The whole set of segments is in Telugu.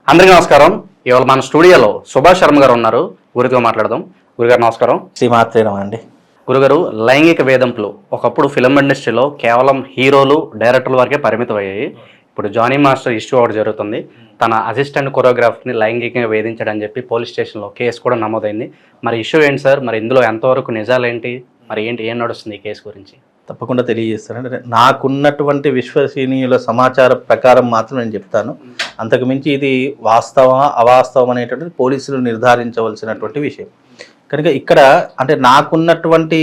అందరికీ నమస్కారం. ఇవాళ మన స్టూడియోలో సుభాష్ శర్మ గారు ఉన్నారు. గురుగారు మాట్లాడదాం. గురుగారు నమస్కారం. శ్రీమాత్రేనం అండి. గురుగారు, లైంగిక వేధింపులు ఒకప్పుడు ఫిలిం ఇండస్ట్రీలో కేవలం హీరోలు డైరెక్టర్ల వరకే పరిమితం అయ్యాయి. ఇప్పుడు జానీ మాస్టర్ ఇష్యూ ఒకటి జరుగుతుంది. తన అసిస్టెంట్ కొరియోగ్రాఫర్ని లైంగికంగా వేధించాడని చెప్పి పోలీస్ స్టేషన్లో కేసు కూడా నమోదైంది. మరి ఇష్యూ ఏంటి సార్? మరి ఇందులో ఎంతవరకు నిజాలేంటి? మరి ఏం నడుస్తుంది ఈ కేసు గురించి? తప్పకుండా తెలియజేస్తానంటే, నాకున్నటువంటి విశ్వసనీయుల సమాచార ప్రకారం మాత్రం నేను చెప్తాను. అంతకుమించి ఇది వాస్తవమా అవాస్తవం అనేటువంటిది పోలీసులు నిర్ధారించవలసినటువంటి విషయం. కనుక ఇక్కడ అంటే నాకున్నటువంటి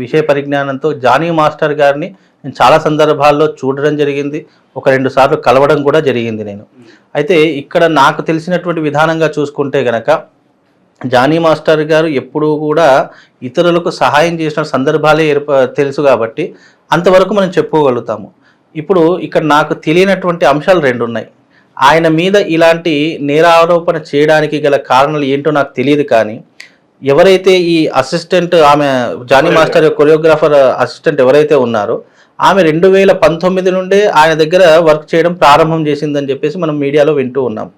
విషయ పరిజ్ఞానంతో జానీ మాస్టర్ గారిని నేను చాలా సందర్భాల్లో చూడడం జరిగింది. 1-2 సార్లు కలవడం కూడా జరిగింది నేను. అయితే ఇక్కడ నాకు తెలిసినటువంటి విధానంగా చూసుకుంటే గనక జానీ మాస్టర్ గారు ఎప్పుడూ కూడా ఇతరులకు సహాయం చేసిన సందర్భాలే తెలుసు కాబట్టి అంతవరకు మనం చెప్పుకోగలుగుతాము. ఇప్పుడు ఇక్కడ నాకు తెలియనటువంటి అంశాలు 2 ఉన్నాయి. ఆయన మీద ఇలాంటి నేరారోపణ చేయడానికి గల కారణాలు ఏంటో నాకు తెలియదు. కానీ ఎవరైతే ఈ అసిస్టెంట్, ఆమె జానీ మాస్టర్ కొరియోగ్రాఫర్ అసిస్టెంట్ ఎవరైతే ఉన్నారో ఆమె 2019 నుండే ఆయన దగ్గర వర్క్ చేయడం ప్రారంభం చేసిందని చెప్పేసి మనం మీడియాలో వింటూ ఉన్నాం.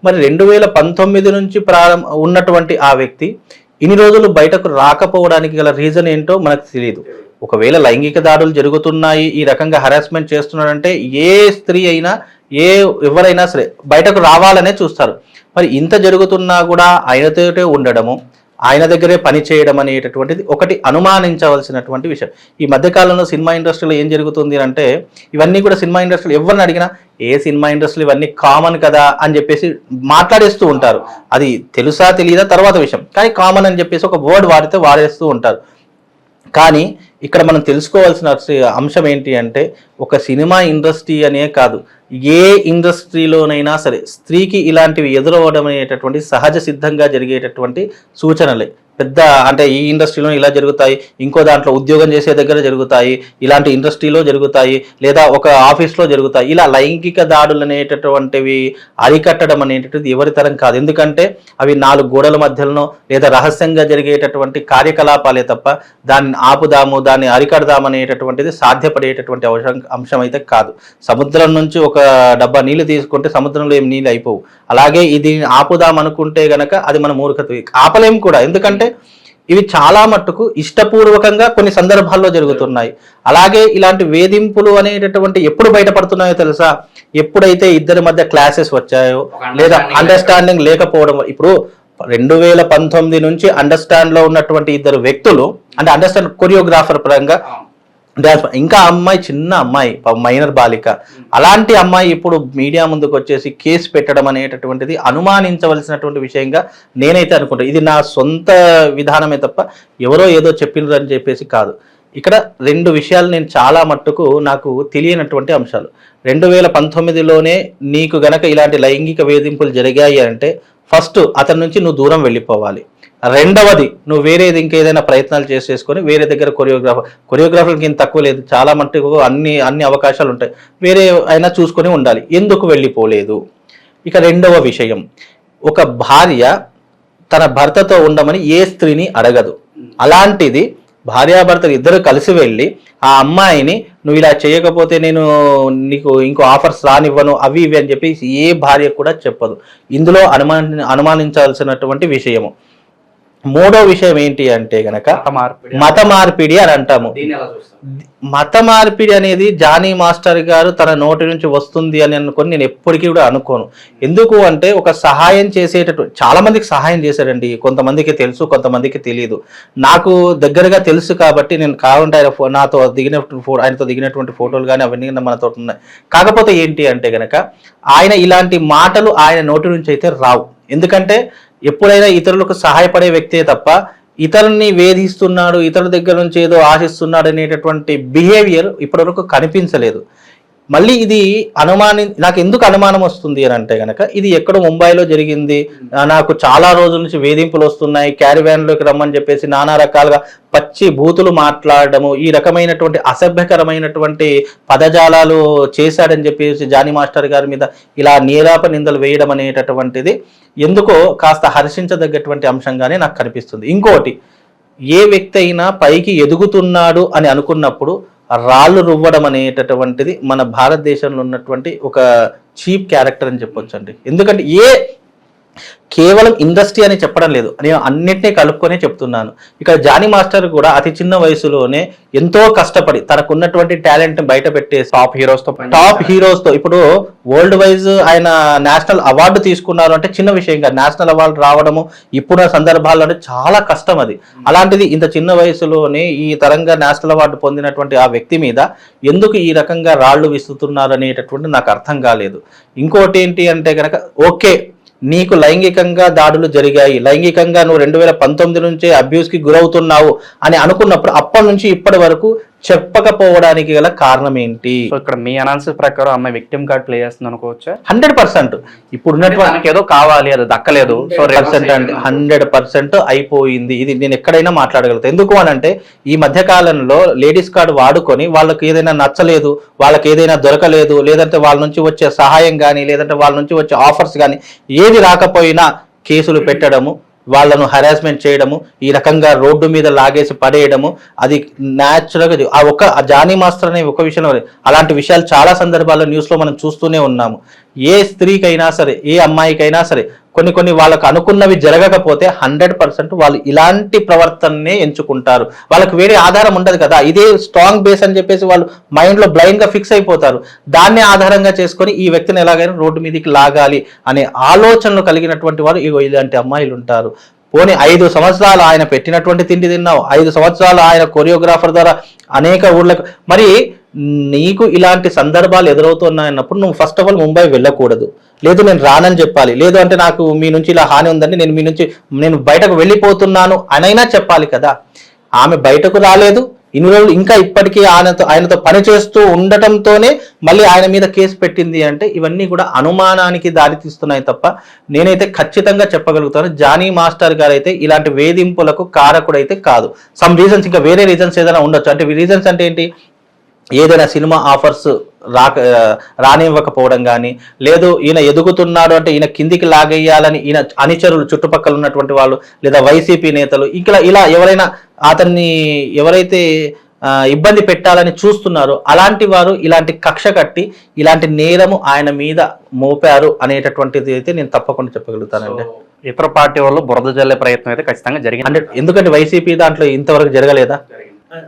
మరి 2019 నుంచి ఉన్నటువంటి ఆ వ్యక్తి ఇన్ని రోజులు బయటకు రాకపోవడానికి గల రీజన్ ఏంటో మనకు తెలియదు. ఒకవేళ లైంగిక దాడులు జరుగుతున్నాయి, ఈ రకంగా హరాస్మెంట్ చేస్తున్నాడంటే ఏ స్త్రీ అయినా ఎవరైనా సరే బయటకు రావాలనే చూస్తారు. మరి ఇంత జరుగుతున్నా కూడా ఆయనతోటే ఉండడము, ఆయన దగ్గరే పని చేయడం అనేటటువంటిది ఒకటి అనుమానించవలసినటువంటి విషయం. ఈ మధ్యకాలంలో సినిమా ఇండస్ట్రీలో ఏం జరుగుతుంది అంటే, ఇవన్నీ కూడా సినిమా ఇండస్ట్రీలో ఎవరిని అడిగినా ఏ సినిమా ఇండస్ట్రీలో ఇవన్నీ కామన్ కదా అని చెప్పేసి మాట్లాడేస్తూ ఉంటారు. అది తెలుసా తెలియదా తర్వాత విషయం, కానీ కామన్ అని చెప్పేసి ఒక వర్డ్ వాడేస్తూ ఉంటారు. కానీ ఇక్కడ మనం తెలుసుకోవాల్సిన అంశం ఏంటి అంటే, ఒక సినిమా ఇండస్ట్రీ అనే కాదు, ఏ ఇండస్ట్రీలోనైనా సరే స్త్రీకి ఇలాంటివి ఎదురవ్వడం అనేటటువంటి సహజ సిద్ధంగా జరిగేటటువంటి సూచనలే. పెద్ద అంటే ఈ ఇండస్ట్రీలో ఇలా జరుగుతాయి, ఇంకో దాంట్లో ఉద్యోగం చేసే దగ్గర జరుగుతాయి, ఇలాంటి ఇండస్ట్రీలో జరుగుతాయి, లేదా ఒక ఆఫీస్లో జరుగుతాయి. ఇలా లైంగిక దాడులు అనేటటువంటివి అరికట్టడం అనేటటువంటిది ఎవరి తరం కాదు. ఎందుకంటే అవి 4 గోడల మధ్యలో లేదా రహస్యంగా జరిగేటటువంటి కార్యకలాపాలే తప్ప దాన్ని ఆపుదాము, దాన్ని అరికడదామనేటటువంటిది సాధ్యపడేటటువంటి అంశం అయితే కాదు. సముద్రం నుంచి ఒక డబ్బా నీళ్లు తీసుకుంటే సముద్రంలో ఏం నీళ్ళు అయిపోవు. అలాగే ఇది ఆపుదాం అనుకుంటే గనక అది మన మూర్ఖత, ఆపలేం కూడా. ఎందుకంటే ఇవి చాలా మట్టుకు ఇష్టపూర్వకంగా కొన్ని సందర్భాల్లో జరుగుతున్నాయి. అలాగే ఇలాంటి వేధింపులు అనేటటువంటి ఎప్పుడు బయటపడుతున్నాయో తెలుసా? ఎప్పుడైతే ఇద్దరి మధ్య క్లాసెస్ వచ్చాయో లేదా అండర్స్టాండింగ్ లేకపోవడం. ఇప్పుడు 2019 నుంచి అండర్స్టాండ్ లో ఉన్నటువంటి 2 వ్యక్తులు, అంటే అండర్స్టాండ్ కొరియోగ్రాఫర్ పరంగా, ఇంకా అమ్మాయి చిన్న అమ్మాయి, మైనర్ బాలిక, అలాంటి అమ్మాయి ఇప్పుడు మీడియా ముందుకు వచ్చేసి కేసు పెట్టడం అనేటటువంటిది అనుమానించవలసినటువంటి విషయంగా నేనైతే అనుకుంటాను. ఇది నా సొంత విధానమే తప్ప ఎవరో ఏదో చెప్పినారు అని చెప్పేసి కాదు. ఇక్కడ 2 విషయాలు నేను చాలా మట్టుకు నాకు తెలియనటువంటి అంశాలు. 2019లోనే నీకు గనక ఇలాంటి లైంగిక వేధింపులు జరిగాయి అంటే ఫస్ట్ అతని నుంచి నువ్వు దూరం వెళ్ళిపోవాలి. రెండవది, నువ్వు వేరేది ఇంకేదైనా ప్రయత్నాలు చేసుకొని వేరే దగ్గర కొరియోగ్రాఫర్కి ఏం తక్కువ లేదు, చాలా మట్టుకు అన్ని అవకాశాలు ఉంటాయి, వేరే అయినా చూసుకొని ఉండాలి. ఎందుకు వెళ్ళిపోలేదు? ఇక రెండవ విషయం, ఒక భార్య తన భర్తతో ఉండమని ఏ స్త్రీని అడగదు. అలాంటిది భార్యాభర్తలు ఇద్దరు కలిసి వెళ్ళి ఆ అమ్మాయిని నువ్వు ఇలా చేయకపోతే నేను నీకు ఇంకో ఆఫర్స్ రానివ్వను, అవి ఇవి అని చెప్పి ఏ భార్య కూడా చెప్పదు. ఇందులో అనుమానించాల్సినటువంటి విషయము. మూడో విషయం ఏంటి అంటే గనక మత మార్పిడి అని అంటాము. మత మార్పిడి అనేది జానీ మాస్టర్ గారు తన నోటి నుంచి వస్తుంది అని అనుకొని నేను ఎప్పటికీ కూడా అనుకోను. ఎందుకు అంటే ఒక సహాయం చేసేటటువంటి చాలా మందికి సహాయం చేశాడండి. కొంతమందికి తెలుసు, కొంతమందికి తెలియదు. నాకు దగ్గరగా తెలుసు కాబట్టి నేను కావాలంటే ఆయనతో దిగినటువంటి ఫోటోలు కానీ అవన్నీ మనతో ఉన్నాయి. కాకపోతే ఏంటి అంటే గనక ఆయన ఇలాంటి మాటలు ఆయన నోటి నుంచి అయితే రావు. ఎందుకంటే ఎప్పుడైనా ఇతరులకు సహాయపడే వ్యక్తే తప్ప ఇతరుల్ని వేధిస్తున్నాడు, ఇతరుల దగ్గర నుంచి ఏదో ఆశిస్తున్నాడు అనేటటువంటి బిహేవియర్ ఇప్పటివరకు కనిపించలేదు. మళ్ళీ ఇది నాకు ఎందుకు అనుమానం వస్తుంది అని అంటే కనుక, ఇది ఎక్కడో ముంబైలో జరిగింది, నాకు చాలా రోజుల నుంచి వేధింపులు వస్తున్నాయి, క్యారివ్యాన్లోకి రమ్మని చెప్పేసి నానా రకాలుగా పచ్చి బూతులు మాట్లాడడము, ఈ రకమైనటువంటి అసభ్యకరమైనటువంటి పదజాలాలు చేశాడని చెప్పేసి జానీ మాస్టర్ గారి మీద ఇలా నీరాప నిందలు వేయడం అనేటటువంటిది ఎందుకో కాస్త హర్షించదగ్గటువంటి అంశంగానే నాకు కనిపిస్తుంది. ఇంకోటి, ఏ వ్యక్తి అయినా పైకి ఎదుగుతున్నాడు అని అనుకున్నప్పుడు రాళ్ళు రువ్వడం అనేటటువంటిది మన భారతదేశంలో ఉన్నటువంటి ఒక చీప్ క్యారెక్టర్ అని చెప్పొచ్చు అండి. ఎందుకంటే కేవలం ఇండస్ట్రీ అని చెప్పడం లేదు, నేను అన్నిటినీ కలుపుకొనే చెప్తున్నాను. ఇక్కడ జానీ మాస్టర్ కూడా అతి చిన్న వయసులోనే ఎంతో కష్టపడి తనకున్నటువంటి టాలెంట్ బయట పెట్టేసి టాప్ హీరోస్తో ఇప్పుడు వరల్డ్ వైజ్ ఆయన నేషనల్ అవార్డు తీసుకున్నారు అంటే చిన్న విషయం కాదు. నేషనల్ అవార్డు రావడము ఇప్పుడున్న సందర్భాల్లోనే చాలా కష్టం అది. అలాంటిది ఇంత చిన్న వయసులోనే ఈ తరంగా నేషనల్ అవార్డు పొందినటువంటి ఆ వ్యక్తి మీద ఎందుకు ఈ రకంగా రాళ్లు విస్తుతున్నారు అనేటటువంటి నాకు అర్థం కాలేదు. ఇంకోటి ఏంటి అంటే కనుక ఓకే, నీకు లైంగికంగా దాడులు జరిగాయి, లైంగికంగా నువ్వు 2019 నుంచే అబ్యూస్కి గురవుతున్నావు అని అనుకున్నప్పుడు అప్పటి నుంచి ఇప్పటి వరకు చెప్పకపోవడానికి గల కారణం ఏంటి? ఇక్కడ మీ అనాలిసిస్ ప్రకారం అమ్మాయి విక్టిమ్ కార్డ్ ప్లే చేస్తుంది అనుకోవచ్చా? 100%. ఇప్పుడు ఉన్నటువంటి ఏదో కావాలి, అది దక్కలేదు, సో 100% అయిపోయింది. ఇది నేను ఎక్కడైనా మాట్లాడగలుగుతాను. ఎందుకు అని అంటే ఈ మధ్య కాలంలో లేడీస్ కార్డ్ వాడుకొని వాళ్ళకి ఏదైనా నచ్చలేదు, వాళ్ళకి ఏదైనా దొరకలేదు, లేదంటే వాళ్ళ నుంచి వచ్చే సహాయం కానీ లేదంటే వాళ్ళ నుంచి వచ్చే ఆఫర్స్ కానీ ఏది రాకపోయినా కేసులు పెట్టడము, వాళ్ళను హరాస్మెంట్ చేయడము, ఈ రకంగా రోడ్డు మీద లాగేసి పడేయడము, అది న్యాచురల్గా ఆ జానీ మాస్టర్ అనే ఒక విషయంలో అలాంటి విషయాలు చాలా సందర్భాల్లో న్యూస్లో మనం చూస్తూనే ఉన్నాము. ఏ స్త్రీకైనా సరే, ఏ అమ్మాయికైనా సరే కొన్ని వాళ్ళకు అనుకున్నవి జరగకపోతే 100% వాళ్ళు ఇలాంటి ప్రవర్తననే ఎంచుకుంటారు. వాళ్ళకి వేరే ఆధారం ఉండదు కదా, ఇదే స్ట్రాంగ్ బేస్ అని చెప్పేసి వాళ్ళు మైండ్లో బ్లైండ్గా ఫిక్స్ అయిపోతారు. దాన్ని ఆధారంగా చేసుకొని ఈ వ్యక్తిని ఎలాగైనా రోడ్డు మీదకి లాగాలి అనే ఆలోచనలు కలిగినటువంటి వారు ఇలాంటి అమ్మాయిలు ఉంటారు. పోనీ 5 సంవత్సరాలు ఆయన పెట్టినటువంటి తిండి తిన్నావు, 5 సంవత్సరాలు ఆయన కొరియోగ్రాఫర్ ద్వారా అనేక ఊళ్ళకు, మరి నీకు ఇలాంటి సందర్భాలు ఎదురవుతున్నాయన్నప్పుడు నువ్వు ఫస్ట్ ఆఫ్ ఆల్ ముంబై వెళ్ళకూడదు, లేదు నేను రానని చెప్పాలి, లేదు అంటే నాకు మీ నుంచి ఇలా హాని ఉందండి, నేను బయటకు వెళ్ళిపోతున్నాను అనైనా చెప్పాలి కదా. ఆమె బయటకు రాలేదు, ఇన్ని రోజులు ఇంకా ఇప్పటికీ ఆయనతో పనిచేస్తూ ఉండటంతోనే మళ్ళీ ఆయన మీద కేసు పెట్టింది అంటే ఇవన్నీ కూడా అనుమానానికి దారితీస్తున్నాయి తప్ప నేనైతే ఖచ్చితంగా చెప్పగలుగుతాను జానీ మాస్టర్ గారు అయితే ఇలాంటి వేధింపులకు కారకుడైతే కాదు. సమ్ రీజన్స్, ఇంకా వేరే రీజన్స్ ఏదైనా ఉండొచ్చు. అంటే రీజన్స్ అంటే ఏంటి, ఏదైనా సినిమా ఆఫర్స్ రానివ్వకపోవడం కానీ, లేదు ఈయన ఎదుగుతున్నాడు అంటే ఈయన కిందికి లాగేయాలని ఈయన అనుచరులు చుట్టుపక్కల ఉన్నటువంటి వాళ్ళు లేదా వైసీపీ నేతలు ఇలా ఎవరైనా ఎవరైతే ఇబ్బంది పెట్టాలని చూస్తున్నారో అలాంటి వారు ఇలాంటి కక్ష కట్టి ఇలాంటి నేరము ఆయన మీద మోపారు అనేటటువంటిది అయితే నేను తప్పకుండా చెప్పగలుగుతానండి. ఇతర పార్టీ వాళ్ళు బురద జల్లే ప్రయత్నం అయితే ఖచ్చితంగా జరిగింది. ఎందుకంటే వైసీపీ దాంట్లో ఇంతవరకు జరగలేదా?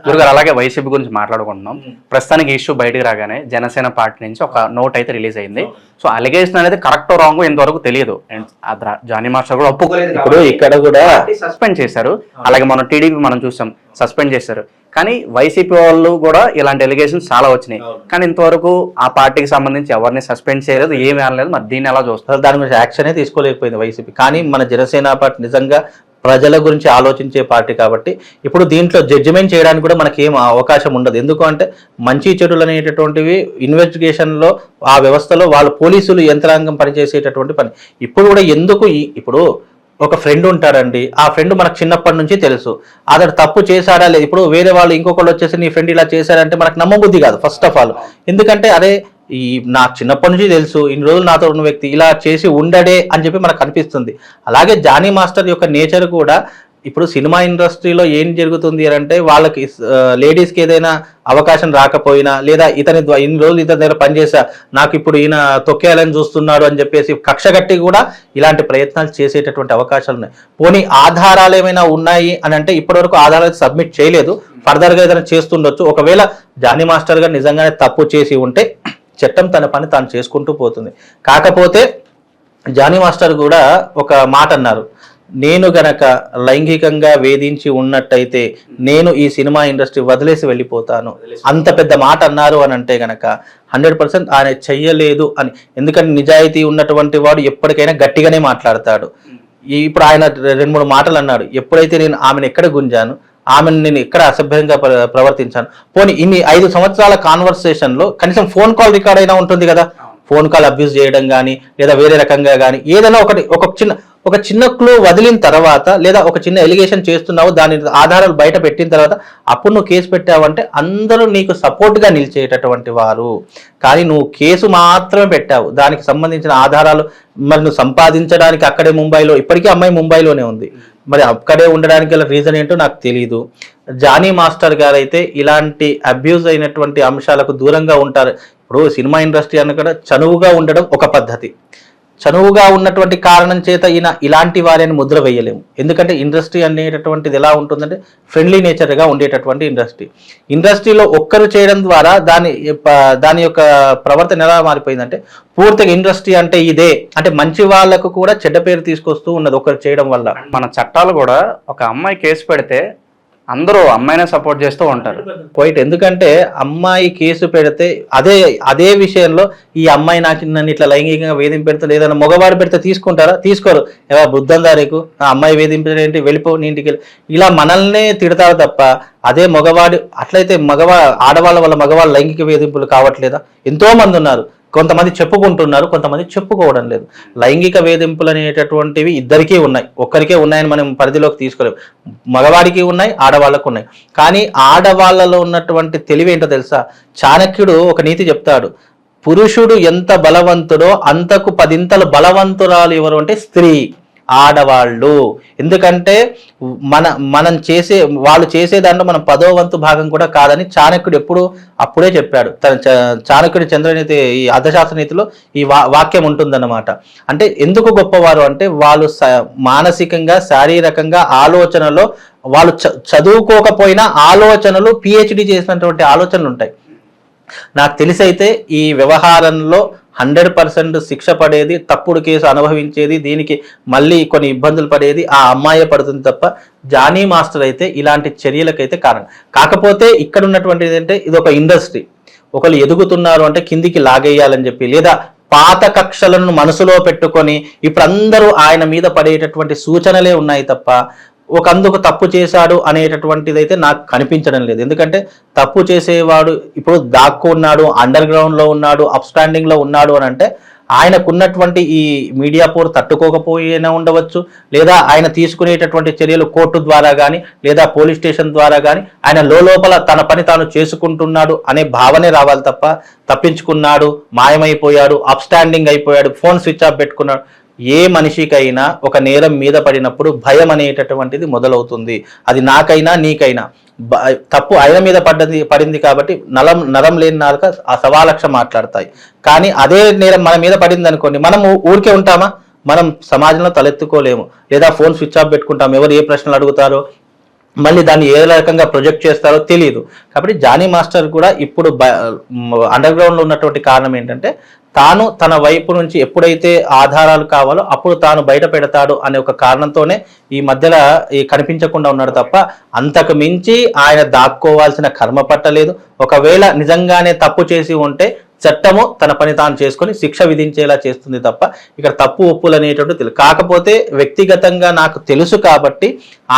గురుగారు, అలాగే వైసీపీ గురించి మాట్లాడుకుంటున్నాం. ప్రస్తుతానికి ఇష్యూ బయటకు రాగానే జనసేన పార్టీ నుంచి ఒక నోట్ అయితే రిలీజ్ అయింది. సో అలిగేషన్ అనేది కరెక్ట్ రాంగ్ ఇంతవరకు తెలియదు. జానీ మాస్టర్ కూడా ఒప్పుకోలేదు. ఇప్పుడు ఇక్కడ కూడా సస్పెండ్ చేశారు. అలాగే మనం టీడీపీ మనం చూసాం, సస్పెండ్ చేశారు. కానీ వైసీపీ వాళ్ళు కూడా ఇలాంటి ఎలిగేషన్స్ చాలా వచ్చినాయి. కానీ ఇంతవరకు ఆ పార్టీకి సంబంధించి ఎవరిని సస్పెండ్ చేయలేదు, ఏమీ అనలేదు. మరి దీన్ని ఎలా చూస్తారు? దాని గురించి యాక్షనే తీసుకోలేకపోయింది వైసీపీ. కానీ మన జనసేన పార్టీ నిజంగా ప్రజల గురించి ఆలోచించే పార్టీ కాబట్టి ఇప్పుడు దీంట్లో జడ్జిమెంట్ చేయడానికి కూడా మనకి ఏం అవకాశం ఉండదు. ఎందుకు అంటే మంచి చెడులు అనేటటువంటివి ఇన్వెస్టిగేషన్లో ఆ వ్యవస్థలో వాళ్ళ పోలీసులు యంత్రాంగం పనిచేసేటటువంటి పని. ఇప్పుడు కూడా ఎందుకు ఇప్పుడు ఒక ఫ్రెండ్ ఉంటాడండి, ఆ ఫ్రెండ్ మనకు చిన్నప్పటి నుంచి తెలుసు, అతడు తప్పు చేశాడా లేదు. ఇప్పుడు వేరే వాళ్ళు ఇంకొకళ్ళు వచ్చేసి నీ ఫ్రెండ్ ఇలా చేశాడంటే మనకు నమ్మబుద్ధి కాదు ఫస్ట్ ఆఫ్ ఆల్. ఎందుకంటే అరే నాకు చిన్నప్పటి నుంచి తెలుసు, ఇన్ని రోజులు నాతో ఉన్న వ్యక్తి ఇలా చేసి ఉండడే అని చెప్పి మనకు అనిపిస్తుంది. అలాగే జానీ మాస్టర్ యొక్క నేచర్ కూడా ఇప్పుడు సినిమా ఇండస్ట్రీలో ఏం జరుగుతుంది అని అంటే వాళ్ళకి లేడీస్కి ఏదైనా అవకాశం రాకపోయినా లేదా ఇన్ని రోజులు ఇతని దగ్గర పనిచేసా నాకు ఇప్పుడు ఈయన తొక్కేయాలని చూస్తున్నాడు అని చెప్పేసి కక్ష కట్టి కూడా ఇలాంటి ప్రయత్నాలు చేసేటటువంటి అవకాశాలు ఉన్నాయి. పోనీ ఆధారాలు ఏమైనా ఉన్నాయి అని అంటే ఇప్పటివరకు ఆధారాలు సబ్మిట్ చేయలేదు, ఫర్దర్గా ఏదైనా చేస్తుండొచ్చు. ఒకవేళ జానీ మాస్టర్ గారు నిజంగానే తప్పు చేసి ఉంటే చట్టం తన పని తాను చేసుకుంటూ పోతుంది. కాకపోతే జానీ మాస్టర్ కూడా ఒక మాట అన్నారు, నేను గనక లైంగికంగా వేధించి ఉన్నట్టయితే నేను ఈ సినిమా ఇండస్ట్రీ వదిలేసి వెళ్ళిపోతాను, అంత పెద్ద మాట అన్నారు అని అంటే గనక 100% ఆయన చెయ్యలేదు అని. ఎందుకంటే నిజాయితీ ఉన్నటువంటి వాడు ఎప్పటికైనా గట్టిగానే మాట్లాడతాడు. ఇప్పుడు ఆయన 2-3 మాటలు అన్నాడు, ఎప్పుడైతే నేను ఆమెను ఎక్కడ గుంజాను, ఆమెను నేను ఎక్కడ అసభ్యంగా ప్రవర్తించాను. పోనీ ఇన్ని 5 సంవత్సరాల కాన్వర్సేషన్లో కనీసం ఫోన్ కాల్ రికార్డ్ అయినా ఉంటుంది కదా, ఫోన్ కాల్ అబ్యూస్ చేయడం కానీ లేదా వేరే రకంగా కానీ ఏదైనా ఒక చిన్న ఒక చిన్న క్లూ వదిలిన తర్వాత లేదా ఒక చిన్న ఎలిగేషన్ చేస్తున్నావు, దాని ఆధారాలు బయట పెట్టిన తర్వాత అప్పుడు నువ్వు కేసు పెట్టావంటే అందరూ నీకు సపోర్ట్గా నిలిచేటటువంటి వారు. కానీ నువ్వు కేసు మాత్రమే పెట్టావు, దానికి సంబంధించిన ఆధారాలు మరి నువ్వు సంపాదించడానికి అక్కడే ముంబైలో, ఇప్పటికీ అమ్మాయి ముంబైలోనే ఉంది, మరి అక్కడే ఉండడానికి గల రీజన్ ఏంటో నాకు తెలియదు. జానీ మాస్టర్ గారు అయితే ఇలాంటి అబ్యూజ్ అయినటువంటి అంశాలకు దూరంగా ఉంటారు. ఇప్పుడు సినిమా ఇండస్ట్రీ అన్న కూడా చనువుగా ఉండడం ఒక పద్ధతి, చనువుగా ఉన్నటువంటి కారణం చేత ఈయన ఇలాంటి వారిని ముద్ర వేయలేము. ఎందుకంటే ఇండస్ట్రీ అనేటటువంటిది ఎలా ఉంటుందంటే ఫ్రెండ్లీ నేచర్గా ఉండేటటువంటి ఇండస్ట్రీలో ఒక్కరు చేయడం ద్వారా దాని యొక్క ప్రవర్తన ఎలా మారిపోయిందంటే పూర్తిగా ఇండస్ట్రీ అంటే ఇదే అంటే మంచి వాళ్ళకు కూడా చెడ్డ పేరు తీసుకొస్తూ ఉన్నది ఒకరు చేయడం వల్ల. మన చట్టాలు కూడా ఒక అమ్మాయి కేసు పెడితే అందరూ అమ్మాయినే సపోర్ట్ చేస్తూ ఉంటారు. పోయిట్ ఎందుకంటే అమ్మాయి కేసు పెడితే అదే విషయంలో ఈ అమ్మాయి నన్ను ఇట్లా లైంగికంగా వేధింపెడితే లేదన్నా మగవాడు పెడితే తీసుకుంటారా? తీసుకోరు. ఎలా బుద్ధందా నీకు, అమ్మాయి వేధింపేంటి, వెళ్ళిపో నీ ఇంటికి, ఇలా మనల్నే తిడతారు తప్ప అదే మగవాడు అట్లయితే ఆడవాళ్ళ వల్ల మగవాళ్ళ లైంగిక వేధింపులు కావట్లేదా? ఎంతో మంది ఉన్నారు, కొంతమంది చెప్పుకుంటున్నారు, కొంతమంది చెప్పుకోవడం లేదు. లైంగిక వేధింపులు అనేటటువంటివి ఇద్దరికీ ఉన్నాయి, ఒక్కరికే ఉన్నాయని మనం పరిధిలోకి తీసుకోలేము. మగవాడికి ఉన్నాయి, ఆడవాళ్ళకు ఉన్నాయి. కానీ ఆడవాళ్ళలో ఉన్నటువంటి తెలివి ఏంటో తెలుసా? చాణక్యుడు ఒక నీతి చెప్తాడు, పురుషుడు ఎంత బలవంతుడో అంతకు 10 బలవంతురాలు ఎవరు అంటే స్త్రీ, ఆడవాళ్ళు. ఎందుకంటే మనం వాళ్ళు చేసే దాంట్లో మనం 10వ వంతు భాగం కూడా కాదని చాణక్యుడు అప్పుడే చెప్పాడు. చాణక్యుడి చంద్రనీతి ఈ అర్థశాస్త్ర నీతిలో ఈ వాక్యం ఉంటుందన్నమాట. అంటే ఎందుకు గొప్పవారు అంటే వాళ్ళు మానసికంగా శారీరకంగా ఆలోచనలో వాళ్ళు చదువుకోకపోయినా ఆలోచనలు PhD చేసినటువంటి ఆలోచనలు ఉంటాయి. నాకు తెలిసైతే ఈ వ్యవహారంలో 100% శిక్ష పడేది, తప్పుడు కేసు అనుభవించేది, దీనికి మళ్ళీ కొన్ని ఇబ్బందులు పడేది ఆ అమ్మాయి పడుతుంది తప్ప జానీ మాస్టర్ అయితే ఇలాంటి చర్యలకైతే కారణం. కాకపోతే ఇక్కడ ఉన్నటువంటి ఏంటంటే ఇది ఒక ఇండస్ట్రీ, ఒకళ్ళు ఎదుగుతున్నారు అంటే కిందికి లాగేయాలని చెప్పి లేదా పాత కక్షలను మనసులో పెట్టుకొని ఇప్పుడు అందరూ ఆయన మీద పడేటటువంటి సూచనలే ఉన్నాయి తప్ప అందుకు తప్పు చేశాడు అనేటటువంటిది అయితే నాకు కనిపించడం లేదు. ఎందుకంటే తప్పు చేసేవాడు ఇప్పుడు దాక్కున్నాడు, అండర్ గ్రౌండ్లో ఉన్నాడు, అప్ స్టాండింగ్లో ఉన్నాడు అని అంటే ఆయనకున్నటువంటి ఈ మీడియా పోర్ తట్టుకోకపోయినా ఉండవచ్చు, లేదా ఆయన తీసుకునేటటువంటి చర్యలు కోర్టు ద్వారా కానీ లేదా పోలీస్ స్టేషన్ ద్వారా కానీ ఆయన లోపల తన పని తాను చేసుకుంటున్నాడు అనే భావనే రావాలి తప్ప తప్పించుకున్నాడు, మాయమైపోయాడు, అప్ స్టాండింగ్ అయిపోయాడు, ఫోన్ స్విచ్ ఆఫ్ పెట్టుకున్నాడు. ఏ మనిషికైనా ఒక నేరం మీద పడినప్పుడు భయం అనేటటువంటిది మొదలవుతుంది. అది నాకైనా నీకైనా. తప్పు ఆయన మీద పడింది కాబట్టి నరం లేని నాలుక ఆ 1,000,000 మాట్లాడతాయి. కానీ అదే నేరం మన మీద పడింది అనుకోండి, మనం ఊరికే ఉంటామా? మనం సమాజంలో తలెత్తుకోలేము, లేదా ఫోన్ స్విచ్ ఆఫ్ పెట్టుకుంటాం. ఎవరు ఏ ప్రశ్నలు అడుగుతారో, మళ్ళీ దాన్ని ఏ రకంగా ప్రొజెక్ట్ చేస్తారో తెలియదు. కాబట్టి జానీ మాస్టర్ కూడా ఇప్పుడు అండర్ గ్రౌండ్లో ఉన్నటువంటి కారణం ఏంటంటే తాను తన వైపు నుంచి ఎప్పుడైతే ఆధారాలు కావాలో అప్పుడు తాను బయట పెడతాడు అనే ఒక కారణంతోనే ఈ మధ్యలో కనిపించకుండా ఉన్నాడు తప్ప అంతకు మించి ఆయన దాక్కోవాల్సిన కర్మ పట్టలేదు. ఒకవేళ నిజంగానే తప్పు చేసి ఉంటే చట్టము తన పని తాను చేసుకొని శిక్ష విధించేలా చేస్తుంది తప్ప ఇక్కడ తప్పు ఒప్పులు అనేటువంటి తెలుసు. కాకపోతే వ్యక్తిగతంగా నాకు తెలుసు కాబట్టి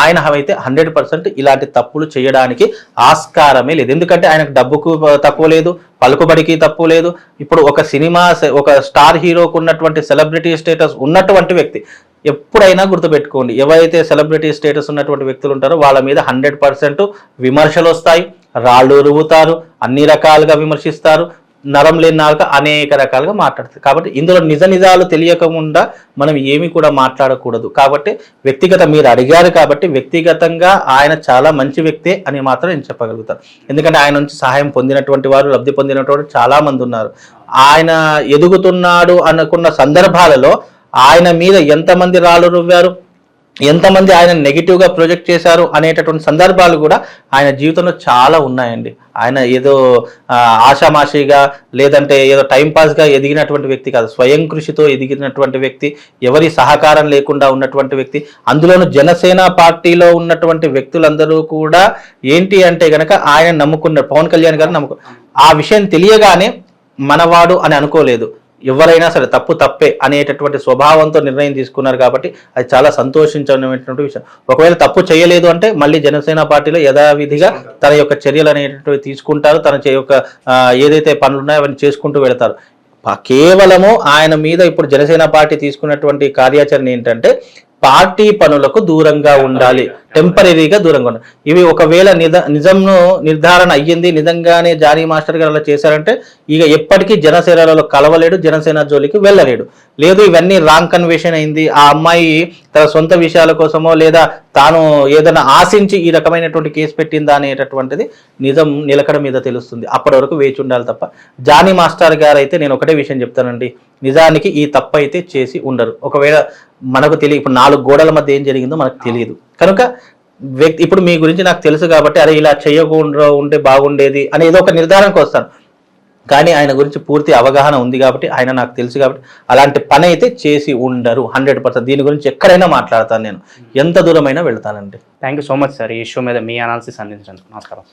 ఆయన అయితే 100% ఇలాంటి తప్పులు చేయడానికి ఆస్కారమే లేదు. ఎందుకంటే ఆయనకు డబ్బుకు తక్కువ లేదు, పలుకుబడికి తక్కువ లేదు. ఇప్పుడు ఒక స్టార్ హీరోకు ఉన్నటువంటి సెలబ్రిటీ స్టేటస్ ఉన్నటువంటి వ్యక్తి, ఎప్పుడైనా గుర్తుపెట్టుకోండి, ఎవరైతే సెలబ్రిటీ స్టేటస్ ఉన్నటువంటి వ్యక్తులు ఉంటారో వాళ్ళ మీద 100% విమర్శలు వస్తాయి, రాళ్ళు రువుతారు, అన్ని రకాలుగా విమర్శిస్తారు, నరం లేని నాలుక అనేక రకాలుగా మాట్లాడుతుంది. కాబట్టి ఇందులో నిజాలు తెలియకుండా మనం ఏమీ కూడా మాట్లాడకూడదు. కాబట్టి మీరు అడిగారు కాబట్టి వ్యక్తిగతంగా ఆయన చాలా మంచి వ్యక్తే అని మాత్రం నేను చెప్పగలుగుతాను. ఎందుకంటే ఆయన నుంచి సహాయం పొందినటువంటి వారు, లబ్ధి పొందినటువంటి చాలా మంది ఉన్నారు. ఆయన ఎదుగుతున్నాడు అనుకున్న సందర్భాలలో ఆయన మీద ఎంతమంది రాళ్ళు రువ్వారు, ఎంతమంది ఆయన నెగిటివ్గా ప్రొజెక్ట్ చేశారు అనేటటువంటి సందర్భాలు కూడా ఆయన జీవితంలో చాలా ఉన్నాయండి. ఆయన ఏదో ఆషామాషిగా లేదంటే ఏదో టైంపాస్గా ఎదిగినటువంటి వ్యక్తి కాదు, స్వయం కృషితో ఎదిగినటువంటి వ్యక్తి, ఎవరి సహకారం లేకుండా ఉన్నటువంటి వ్యక్తి. అందులోనూ జనసేన పార్టీలో ఉన్నటువంటి వ్యక్తులందరూ కూడా ఏంటి అంటే గనక ఆయన నమ్ముకున్నారు, పవన్ కళ్యాణ్ గారు ఆ విషయం తెలియగానే మనవాడు అని అనుకోలేదు. ఎవరైనా సరే తప్పే అనేటటువంటి స్వభావంతో నిర్ణయం తీసుకున్నారు కాబట్టి అది చాలా సంతోషించినటువంటి విషయం. ఒకవేళ తప్పు చేయలేదు అంటే మళ్ళీ జనసేన పార్టీలో యథావిధిగా తన యొక్క చర్యలు అనేటటువంటివి తీసుకుంటారు, తన యొక్క ఏదైతే పనులు ఉన్నాయో అవన్నీ చేసుకుంటూ వెళతారు. కేవలము ఆయన మీద ఇప్పుడు జనసేన పార్టీ తీసుకున్నటువంటి కార్యాచరణ ఏంటంటే పార్టీ పనులకు దూరంగా ఉండాలి, టెంపరీగా దూరంగా ఉండాలి. ఇవి ఒకవేళ నిజంను నిర్ధారణ అయ్యింది, నిజంగానే జానీ మాస్టర్ గారు అలా చేశారంటే ఇక ఎప్పటికీ జనసేనలో కలవలేడు, జనసేన జోలికి వెళ్ళలేడు. లేదు ఇవన్నీ రాంగ్ కన్వేషన్ అయింది, ఆ అమ్మాయి తన సొంత విషయాల కోసమో లేదా తాను ఏదైనా ఆశించి ఈ రకమైనటువంటి కేసు పెట్టిందా అనేటటువంటిది నిజం నిలకడ మీద తెలుస్తుంది. అప్పటి వరకు వేచి ఉండాలి తప్ప జానీ మాస్టర్ గారు అయితే నేను ఒకటే విషయం చెప్తానండి, నిజానికి ఈ తప్పు అయితే చేసి ఉండరు. ఒకవేళ మనకు తెలియ ఇప్పుడు 4 గోడల మధ్య ఏం జరిగిందో మనకు తెలియదు కనుక ఇప్పుడు మీ గురించి నాకు తెలుసు కాబట్టి అరే ఇలా చేయకుండా ఉంటే బాగుండేది అని ఏదో ఒక నిర్ధారణకు వస్తాను. కానీ ఆయన గురించి పూర్తి అవగాహన ఉంది కాబట్టి, ఆయన నాకు తెలుసు కాబట్టి అలాంటి పని అయితే చేసి ఉండరు 100%. దీని గురించి ఎక్కడైనా మాట్లాడతాను, నేను ఎంత దూరమైనా వెళ్తానండి. Thank you so much sir ఈ ఇష్యూ మీద మీ అనాలిసిస్ అందించినందుకు. నమస్కారం.